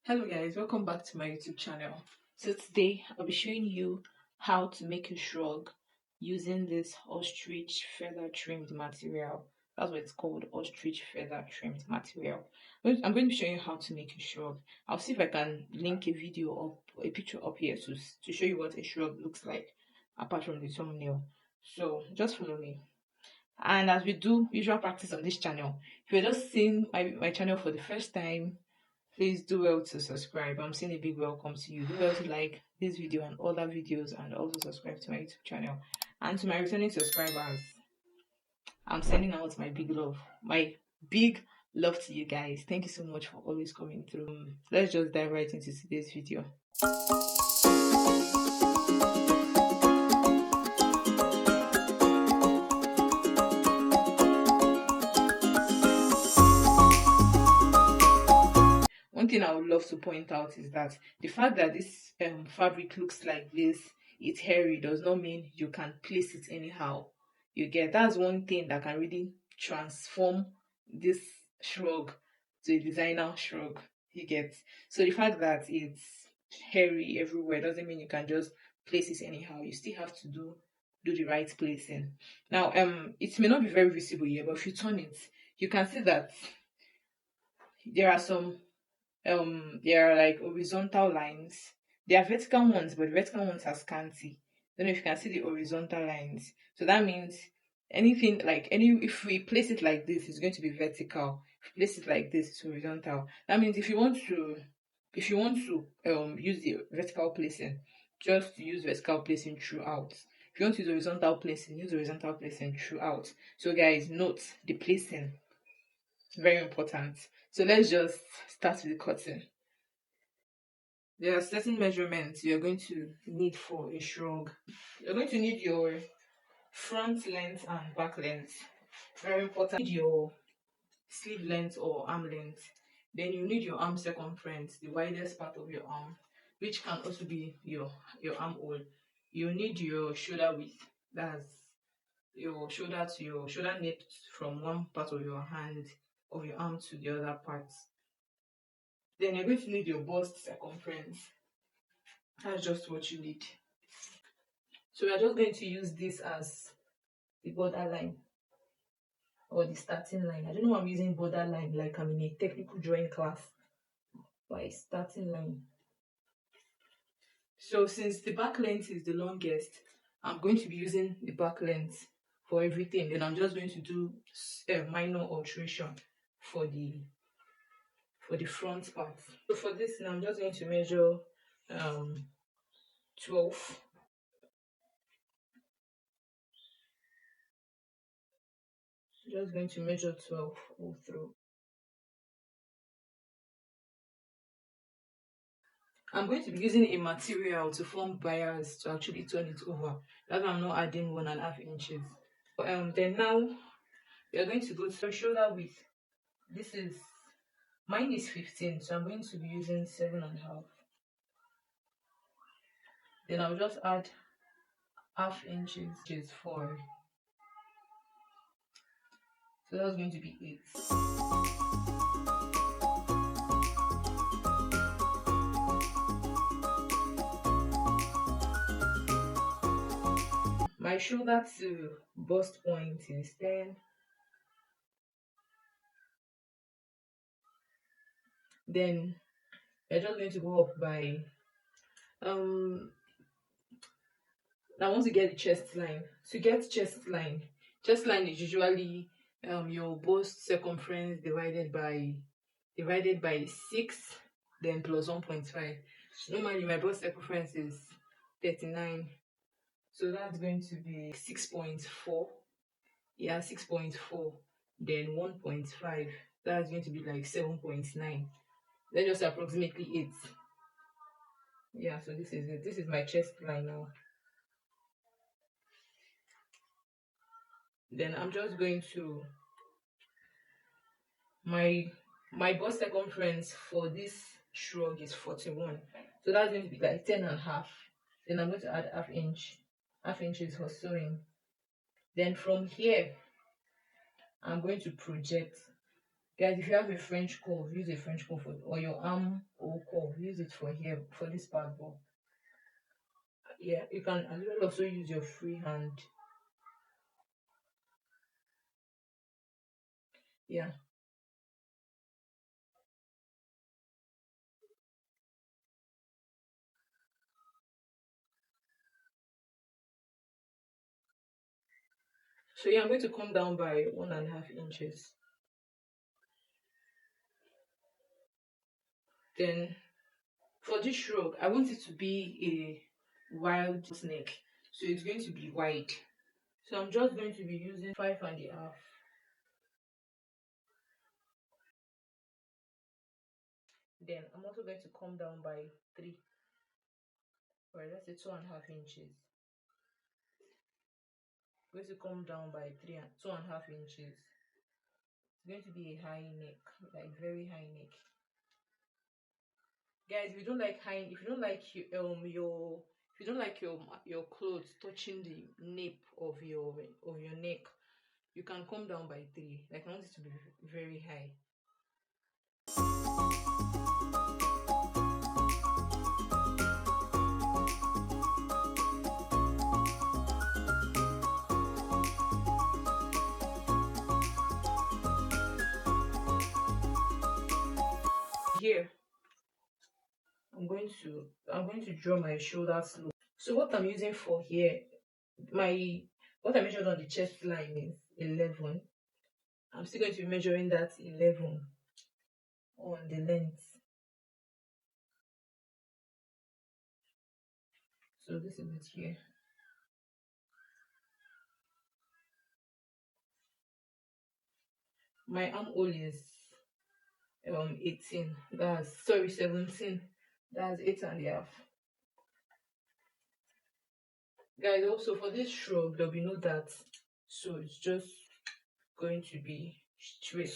Hello guys, welcome back to my YouTube channel. So today I'll be showing you how to make a shrug using this ostrich feather trimmed material. That's what it's called, ostrich feather trimmed material. I'm going to show you how to make a shrug. I'll see if I can link a video up, a picture up here to show you what a shrug looks like apart from the thumbnail. So just follow me. And as we do usual practice on this channel, if you're just seeing my channel for the first time, please do well to subscribe. I'm saying a big welcome to you. Do well to like this video and other videos, and also subscribe to my YouTube channel. And to my returning subscribers, I'm sending out my big love. My big love to you guys. Thank you so much for always coming through. Let's just dive right into today's video. One thing I would love to point out is that the fact that this fabric looks like this, it's hairy, does not mean you can place it anyhow. You get, that's one thing that can really transform this shrug to a designer shrug. You get, so the fact that it's hairy everywhere doesn't mean you can just place it anyhow. You still have to do the right placing. Now it may not be very visible here, but if you turn it, you can see that there are some there are like horizontal lines. There are vertical ones, but the vertical ones are scanty. Don't know if you can see the horizontal lines. So that means anything like if we place it like this, it's going to be vertical. If we place it like this, it's horizontal. That means if you want to use the vertical placing, just use vertical placing throughout. If you want to use horizontal placing, use horizontal placing throughout. So guys, note the placing. Very important. So let's just start with the cutting. There are certain measurements you're going to need for a shrug. You're going to need your front length and back length. Very important. You need your sleeve length or arm length. Then you need your arm circumference, the widest part of your arm, which can also be your armhole. You need your shoulder width. That's your shoulder to your shoulder nape from one part of your hand of your arm to the other part. Then you're going to need your bust circumference. That's just what you need. So we're just going to use this as the borderline or the starting line. I don't know why I'm using borderline like I'm in a technical drawing class, but it's starting line. So since the back length is the longest, I'm going to be using the back length for everything. Then I'm just going to do a minor alteration for the front part. So for this now, I'm just going to measure 12. Just going to measure 12 all through. I'm going to be using a material to form bias to actually turn it over. That's why I'm not adding 1.5 inches. Then now we are going to go to shoulder width. This is mine is 15, so I'm going to be using 7.5. Then I'll just add half inches for. So that's going to be 8. My shoulder to bust point is 10. Then we're just going to go up by I want to get the chest line. To get chest line is usually your bust circumference divided by 6, then plus 1.5. Normally my bust circumference is 39, so that's going to be 6.4. Yeah, 6.4. Then 1.5. That's going to be like 7.9. Then just approximately 8. Yeah, so this is it. This is my chest line now. Then I'm just going to my bust circumference for this shrug is 41, so that's going to be like 10.5. Then I'm going to add half inches for sewing. Then from here I'm going to project. Guys, if you have a French curve, use a French curve or your arm or before, use it for here, for this part, but yeah, you can as well also use your free hand. Yeah. So yeah, I'm going to come down by 1.5 inches. Then for this shrug, I want it to be a wild neck. So it's going to be wide. So I'm just going to be using 5.5. Then I'm also going to come down by 3, or let's say 2.5 inches. I'm going to come down by 2.5 inches. It's going to be a high neck, like very high neck. Guys, if you don't like high, if you don't like your if you don't like your clothes touching the nape of your neck, you can come down by 3. Like I want it to be very high. Here, I'm going to draw my shoulder slope. So what I'm using for here, my what I measured on the chest line is 11. I'm still going to be measuring that 11 on the length. So this is it here. My armhole is 18. That's sorry 17. That's 8.5. Guys, also for this shrug there'll be no that, so it's just going to be straight.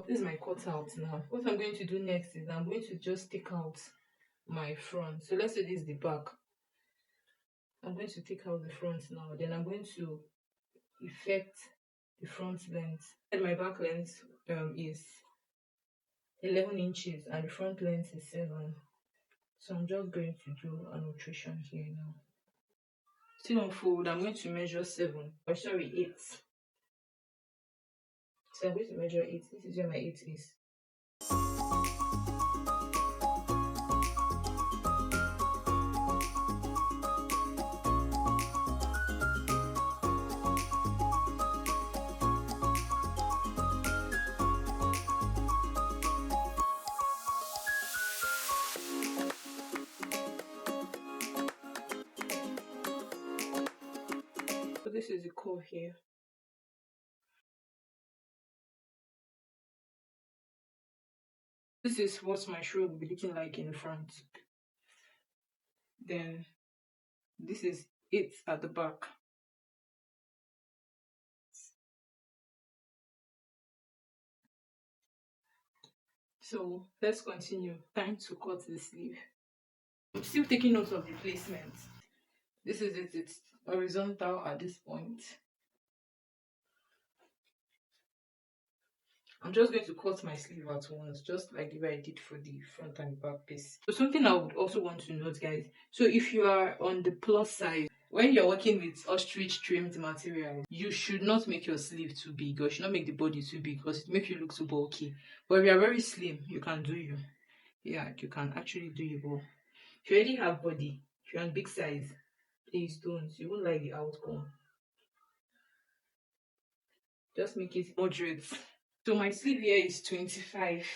This is my cutout now. What I'm going to do next is I'm going to just take out my front. So let's say this is the back. I'm going to take out the front now. Then I'm going to effect the front length. And my back length is 11 inches and the front length is 7. So I'm just going to do an alteration here now. Still on fold, I'm going to measure 7. Or sorry, 8. So I'm going to measure 8. This is where my 8 is. So this is the curve here. This is what my shoe will be looking like in the front. Then this is it at the back. So let's continue. Time to cut the sleeve. I'm still taking note of the placement. This is it. It's horizontal at this point. I'm just going to cut my sleeve at once, just like the way I did for the front and back piece. So something I would also want to note, guys. So if you are on the plus size, when you're working with ostrich trimmed material, you should not make your sleeve too big, or you should not make the body too big because it makes you look too bulky. But if you are very slim, you can do you. Yeah, you can actually do you. But if you already have body, if you're on big size, please don't. You won't like the outcome. Just make it moderate. So my sleeve here is 25.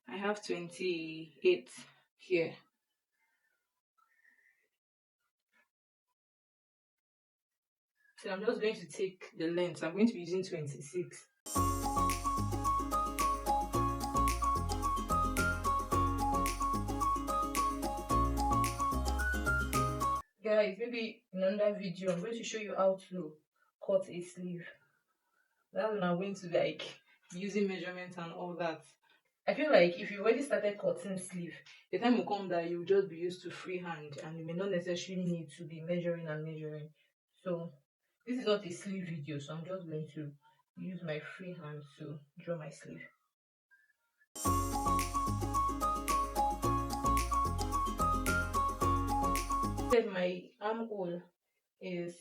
I have 28 here. So I'm just going to take the length. I'm going to be using 26. Guys, maybe in another video, I'm going to show you how to cut a sleeve. That's when I'm going to like using measurements and all that. I feel like if you already started cutting sleeve, the time will come that you'll just be used to freehand and you may not necessarily need to be measuring and measuring. So This is not a sleeve video, so I'm just going to use my free hand to draw my sleeve. Then my armhole is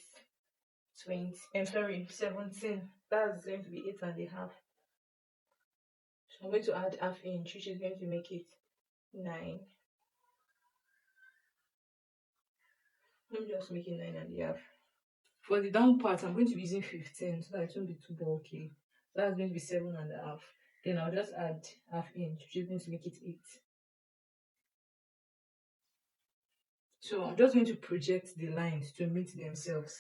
20, I'm sorry, 17. That's going to be 8.5. So I'm going to add half inch, which is going to make it 9. Let me just make it 9.5. For the down part, I'm going to be using 15 so that it won't be too bulky. So that's going to be 7.5. Then I'll just add half inch, which is going to make it 8. So I'm just going to project the lines to meet themselves.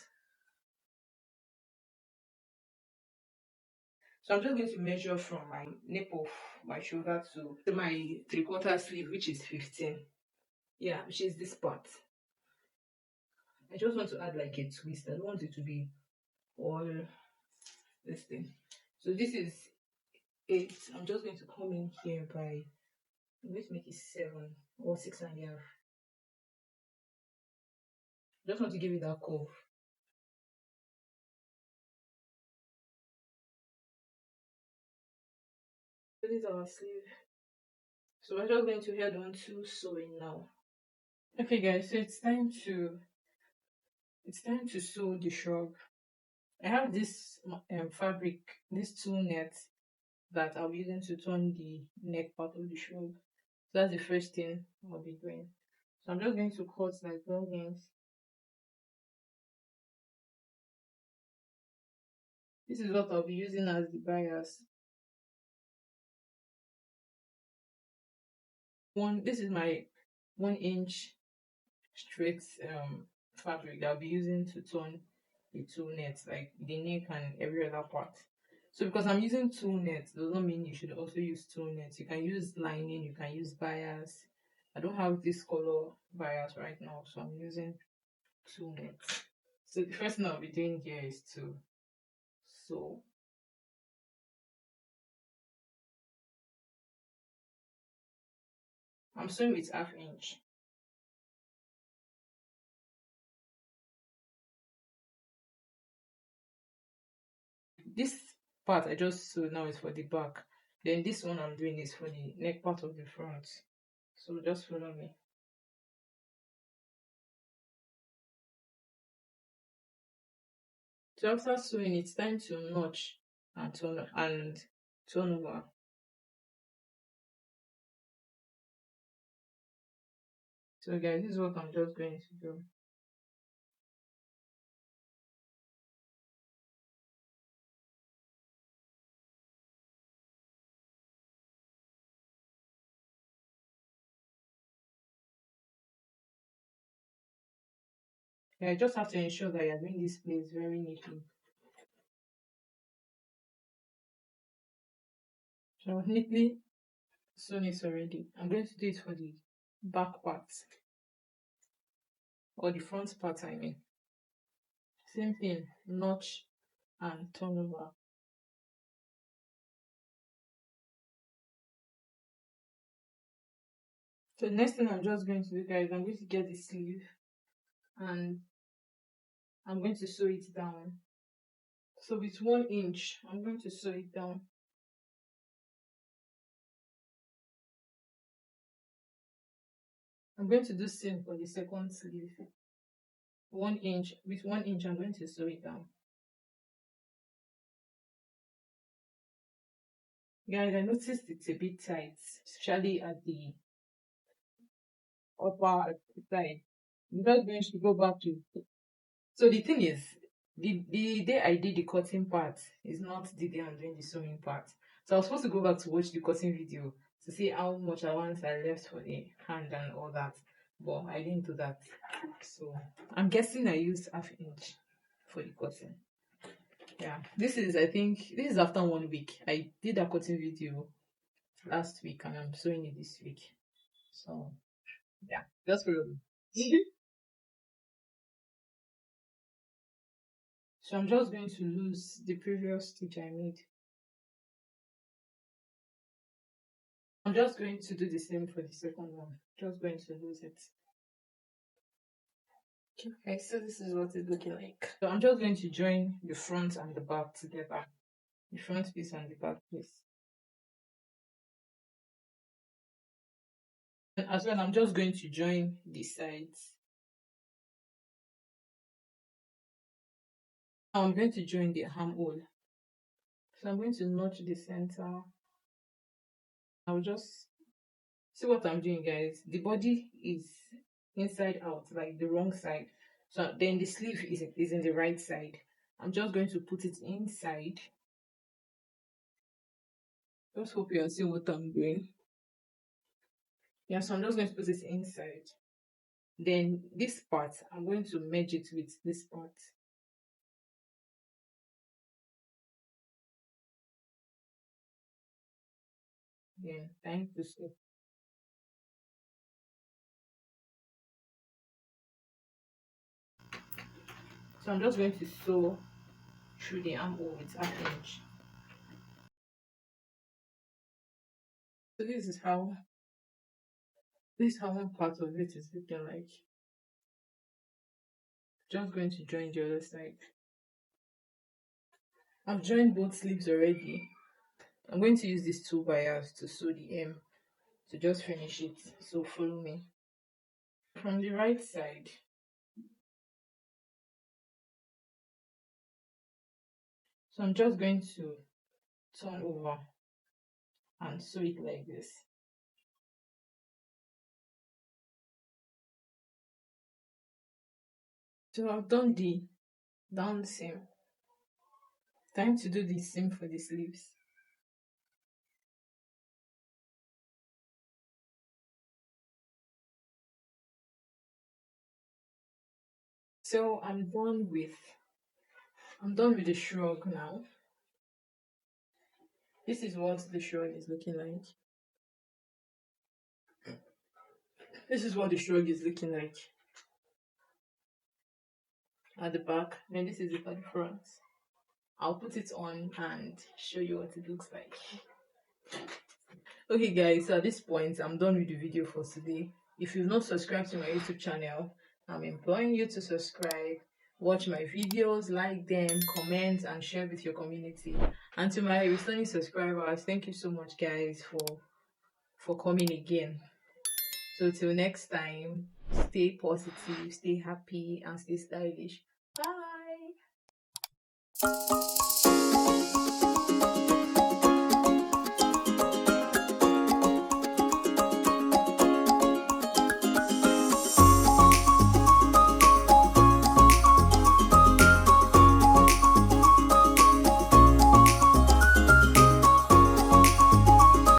So I'm just going to measure from my nape of my shoulder to my 3/4 sleeve, which is 15. Yeah, which is this part. I just want to add like a twist. I don't want it to be all this thing. So this is 8. I'm just going to come in here by, I'm going to make it 7 or 6.5. Just want to give it that curve. So this is our sleeve. So we're just going to head on to sewing now. Okay guys, so it's time to sew the shrug. I have this fabric, these 2 nets that I'll be using to turn the neck part of the shrug. So that's the first thing I'll be doing. So I'm just going to cut like lines. This is what I'll be using as the bias. This is my 1 inch straight fabric that I'll be using to turn the 2 nets, like the neck and every other part. So because I'm using 2 nets does not mean you should also use 2 nets. You can use lining, you can use bias. I don't have this color bias right now, so I'm using 2 nets. So the first thing I'll be doing here is to sew. I'm sewing with half inch. This part I just sewed now is for the back. Then this one I'm doing is for the neck part of the front. So just follow me. So after sewing, it's time to notch and turn over. So guys, this is what I'm just going to do. Yeah, I just have to ensure that you're doing this place very neatly. So I've neatly sewn it already. I'm going to do it for the back part or the front part, I mean. Same thing, notch and turn over. So the next thing I'm just going to do, guys, I'm going to get the sleeve and I'm going to sew it down. So with 1 inch, I'm going to sew it down. I'm going to do same for the second sleeve. 1 inch, with 1 inch, I'm going to sew it down. Guys, I noticed it's a bit tight, especially at the upper side. I'm just going to go back to. So the thing is, the day I did the cutting part is not the day I'm doing the sewing part. So I was supposed to go back to watch the cutting video to see how much allowance I left for the hand and all that, but I didn't do that. So I'm guessing I used half inch for the cutting. Yeah, I think this is after 1 week. I did a cutting video last week and I'm sewing it this week. So yeah, just for So I'm just going to lose the previous stitch I made. I'm just going to do the same for the second one. Just going to lose it. Okay, so this is what it's looking like. So I'm just going to join the front and the back together. The front piece and the back piece. And as well, I'm just going to join the sides. Now I'm going to join the armhole. So I'm going to notch the center. I'll just see what I'm doing, guys. The body is inside out, like the wrong side. So then the sleeve is in the right side. I'm just going to put it inside. Just hope you are seeing what I'm doing. Yeah, so I'm just going to put it inside. Then this part, I'm going to merge it with this part. Yeah, time to sew. So I'm just going to sew through the armhole with half inch. So this is how one part of it is looking like. Just going to join the other side. I've joined both sleeves already. I'm going to use these two wires to sew the hem to just finish it. So follow me. From the right side, so I'm just going to turn over and sew it like this. So I've done the down seam. Time to do the seam for the sleeves. So I'm done with the shrug now. This is what the shrug is looking like. This is what the shrug is looking like at the back. Then this is it at the front. I'll put it on and show you what it looks like. Okay guys, so at this point I'm done with the video for today. If you've not subscribed to my YouTube channel, I'm imploring you to subscribe, watch my videos, like them, comment and share with your community. And to my returning subscribers, thank you so much guys for coming again. So till next time, stay positive, stay happy and stay stylish. Bye.